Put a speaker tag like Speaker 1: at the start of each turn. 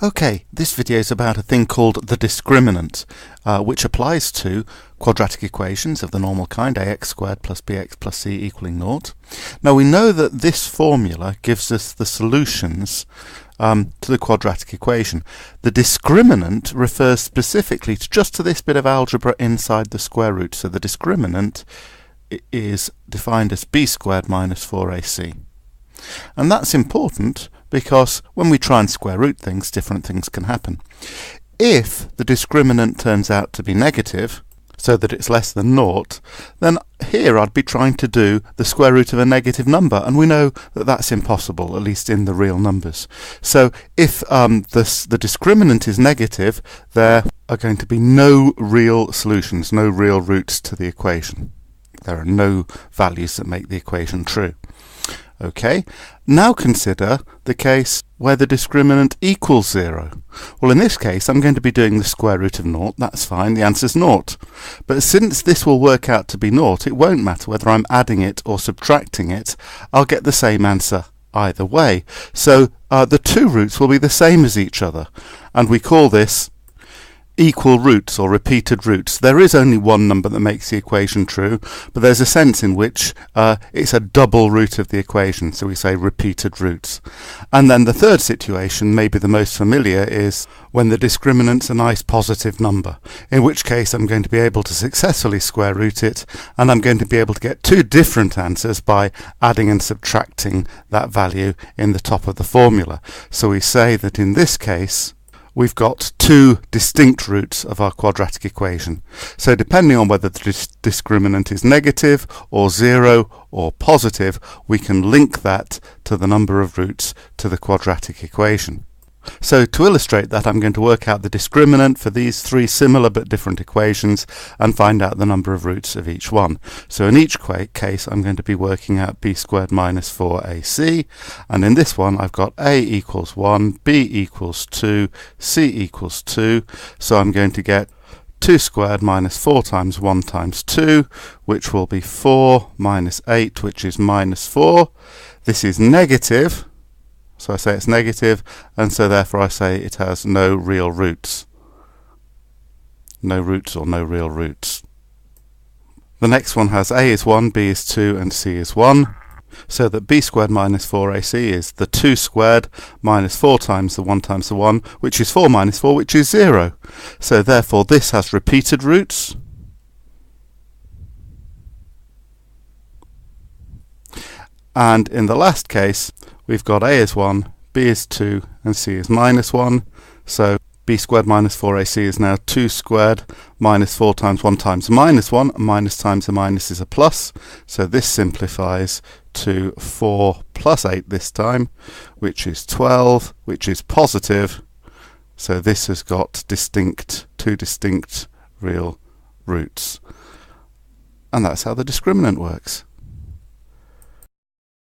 Speaker 1: Okay, this video is about a thing called the discriminant, which applies to quadratic equations of the normal kind, ax squared plus bx plus c equaling naught. Now we know that this formula gives us the solutions to the quadratic equation. The discriminant refers specifically just to this bit of algebra inside the square root. So the discriminant is defined as b squared minus 4ac. And that's important because when we try and square root things, different things can happen. If the discriminant turns out to be negative, so that it's less than naught, then here I'd be trying to do the square root of a negative number, and we know that that's impossible, at least in the real numbers. So if the discriminant is negative, there are going to be no real solutions, no real roots to the equation. There are no values that make the equation true. Okay, now consider the case where the discriminant equals 0. Well, in this case, I'm going to be doing the square root of naught. That's fine, the answer's naught. But since this will work out to be naught, it won't matter whether I'm adding it or subtracting it. I'll get the same answer either way. So the two roots will be the same as each other, and we call this equal roots or repeated roots. There is only one number that makes the equation true, but there's a sense in which it's a double root of the equation, so we say repeated roots. And then the third situation, maybe the most familiar, is when the discriminant's a nice positive number, in which case I'm going to be able to successfully square root it, and I'm going to be able to get two different answers by adding and subtracting that value in the top of the formula. So we say that in this case we've got two distinct roots of our quadratic equation. So depending on whether the discriminant is negative or 0 or positive, we can link that to the number of roots to the quadratic equation. So to illustrate that, I'm going to work out the discriminant for these three similar but different equations and find out the number of roots of each one. So in each case I'm going to be working out b squared minus 4ac, and in this one I've got a equals 1, b equals 2, c equals 2, so I'm going to get 2 squared minus 4 times 1 times 2, which will be 4 minus 8, which is minus 4. This is negative, so I say it's negative, and so therefore I say it has no real roots. No roots or no real roots. The next one has a is 1, b is 2, and c is 1. So that b squared minus 4ac is the 2 squared minus 4 times the 1 times the 1, which is 4 minus 4, which is 0. So therefore this has repeated roots. And in the last case, we've got a is 1, b is 2, and c is minus 1. So b squared minus 4ac is now 2 squared minus 4 times 1 times minus 1. A minus times a minus is a plus. So this simplifies to 4 plus 8 this time, which is 12, which is positive. So this has got two distinct real roots. And that's how the discriminant works.